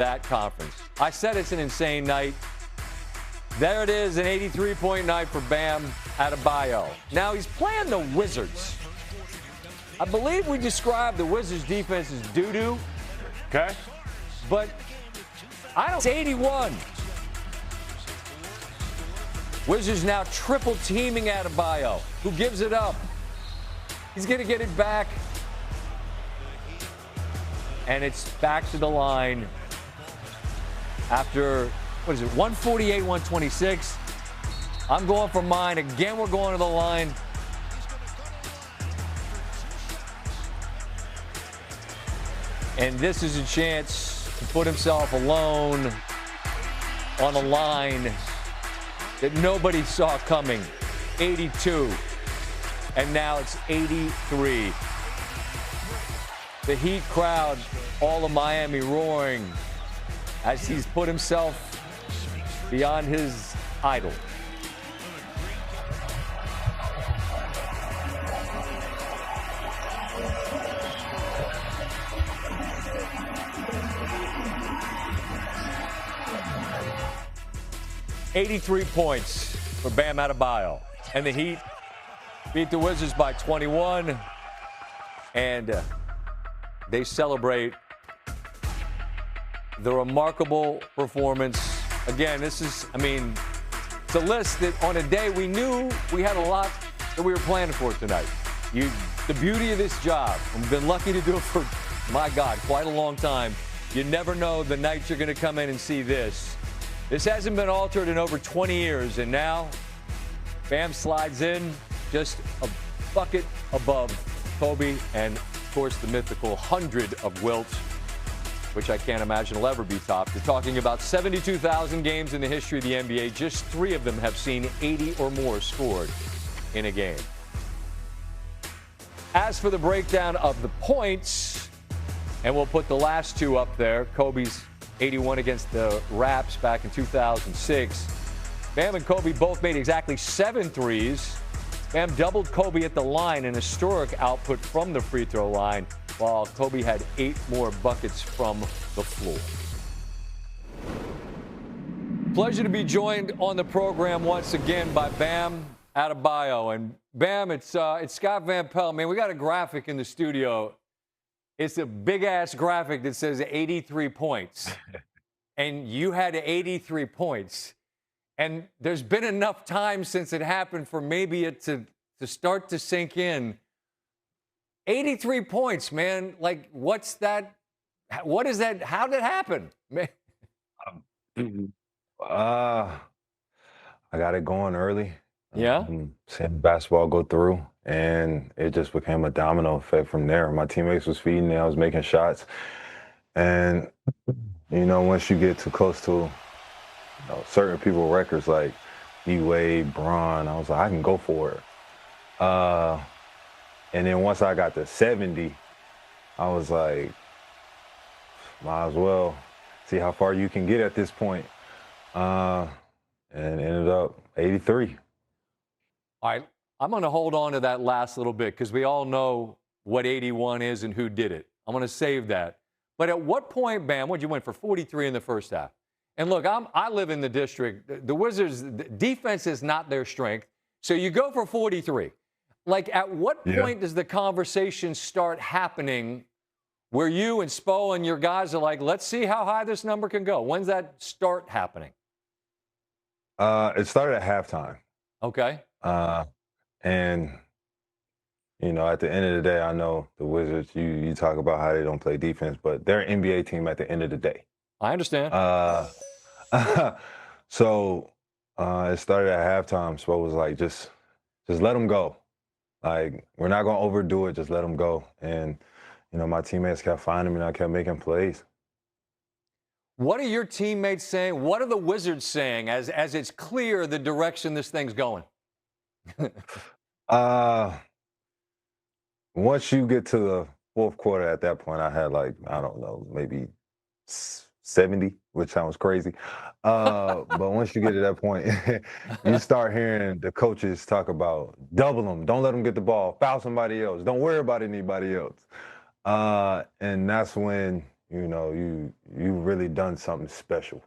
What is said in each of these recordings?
that conference. I said it's an insane night. There it is, an 83-point night for Bam Adebayo. Now he's playing the Wizards. I believe we described the Wizards' defense as doo-doo. Okay. But it's 81. Wizards now triple teaming Adebayo, who gives it up. He's going to get it back. And it's back to the line after, 148, 126. I'm going for mine. Again, we're going to the line. And this is a chance to put himself alone on a line that nobody saw coming. 82. And now it's 83. The Heat crowd, all of Miami roaring as he's put himself beyond his idol. "83 points for Bam Adebayo. And the Heat beat the Wizards by 21. And they celebrate the remarkable performance. Again, this is, it's a list that on a day we knew we had a lot that we were planning for tonight. The beauty of this job, and we've been lucky to do it for, my God, quite a long time. You never know the night you're going to come in and see this. This hasn't been altered in over 20 years, and now Bam slides in just a bucket above Kobe and, of course, the mythical 100 of Wilt, which I can't imagine will ever be topped. We're talking about 72,000 games in the history of the NBA. Just 3 of them have seen 80 or more scored in a game. As for the breakdown of the points, and we'll put the last 2 up there, Kobe's 81 against the Raps back in 2006. Bam and Kobe both made exactly 7 threes. Bam doubled Kobe at the line, an historic output from the free throw line, while Kobe had 8 more buckets from the floor. Pleasure to be joined on the program once again by Bam Adebayo. And Bam, it's Scott Van Pelt. Man, we got a graphic in the studio. It's a big-ass graphic that says 83 points. And you had 83 points. And there's been enough time since it happened for maybe it to start to sink in. 83 points, man. Like, what's that? What is that? How did it happen? Man. I got it going early. Yeah. Seeing basketball go through, and it just became a domino effect from there. My teammates was feeding me, I was making shots. And, once you get too close to certain people's records like D-Wade, Bron, I was like, I can go for it. And then once I got to 70, I was like, might as well see how far you can get at this point. And ended up 83. All right, I'm going to hold on to that last little bit because we all know what 81 is and who did it. I'm going to save that. But at what point, Bam, what'd you win for 43 in the first half? And look, I live in the district. The Wizards' defense is not their strength. So you go for 43. Like, at what point does the conversation start happening where you and Spo and your guys are like, let's see how high this number can go? When's that start happening? It started at halftime. Okay. And, at the end of the day, I know the Wizards, you talk about how they don't play defense, but they're an NBA team at the end of the day. I understand. So it started at halftime. Spo was like, just let them go. Like, we're not going to overdo it. Just let them go. And, my teammates kept finding me and I kept making plays. What are your teammates saying? What are the Wizards saying as it's clear the direction this thing's going? Once you get to the fourth quarter, at that point, I had maybe 70, which sounds crazy. But once you get to that point, you start hearing the coaches talk about double them, don't let them get the ball, foul somebody else, don't worry about anybody else. And that's when, you really done something special.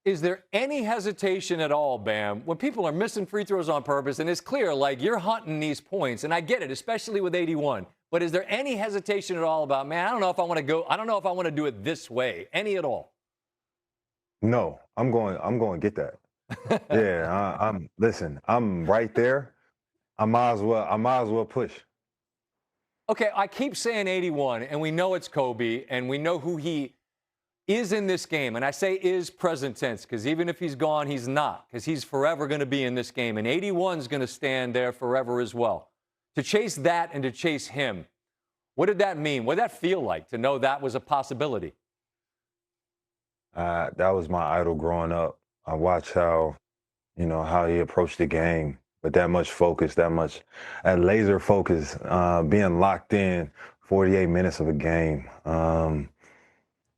Is there any hesitation at all, Bam, when people are missing free throws on purpose, and it's clear, like, you're hunting these points, and I get it, especially with 81, but is there any hesitation at all about, man, I don't know if I want to do it this way, any at all? No, I'm going to get that. Yeah, listen, I'm right there. I might as well push. Okay, I keep saying 81, and we know it's Kobe, and we know who he is in this game. And I say is present tense, because even if he's gone, he's not, because he's forever going to be in this game. And 81 is going to stand there forever as well. To chase that and to chase him, what did that mean? What did that feel like to know that was a possibility? That was my idol growing up. I watched how he approached the game with that much focus, that laser focus, being locked in 48 minutes of a game.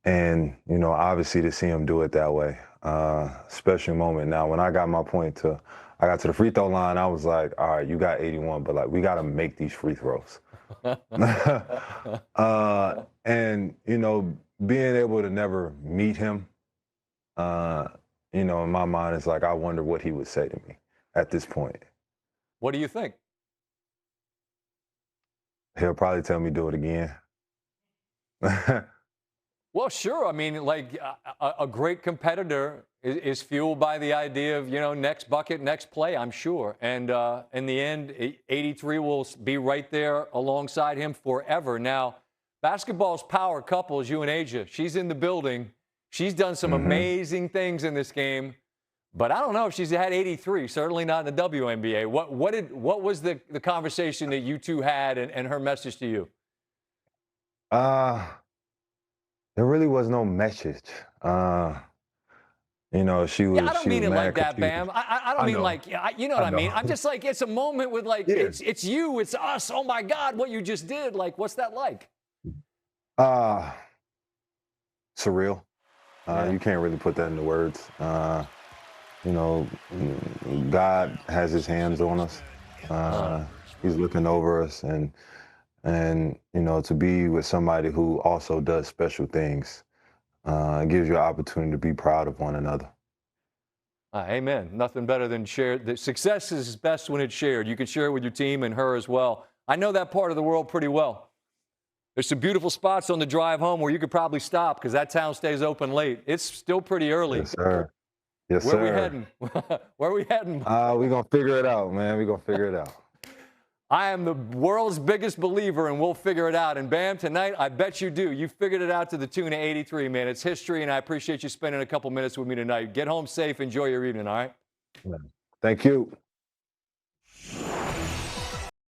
And, obviously to see him do it that way, special moment. Now, when I got to the free throw line, I was like, all right, you got 81, but like, we got to make these free throws. And, being able to never meet him, in my mind, it's like, I wonder what he would say to me at this point. What do you think? He'll probably tell me do it again. Well, sure. I mean, like a great competitor is fueled by the idea of, next bucket, next play, I'm sure. And in the end, 83 will be right there alongside him forever. Now, basketball's power couple is you and Asia. She's in the building. She's done some amazing things in this game. But I don't know if she's had 83, certainly not in the WNBA. What was the conversation that you two had and her message to you? There really was no message. She was. Yeah, I don't mean it like that, confused. Bam. I don't mean like, you know what I mean? I'm just like, it's a moment with like, it's you, it's us. Oh my God, what you just did. Like, what's that like? Surreal. You can't really put that into words. God has his hands on us. He's looking over us, and to be with somebody who also does special things, it gives you an opportunity to be proud of one another. Amen. Nothing better than shared. The success is best when it's shared. You can share it with your team and her as well. I know that part of the world pretty well. There's some beautiful spots on the drive home where you could probably stop because that town stays open late. It's still pretty early. Yes, sir. Yes, sir. Where are we heading? Where are we heading? We're going to figure it out, man. We're going to figure it out. I am the world's biggest believer, and we'll figure it out. And, Bam, tonight, I bet you do. You figured it out to the tune of 83, man. It's history, and I appreciate you spending a couple minutes with me tonight. Get home safe. Enjoy your evening, all right? Thank you.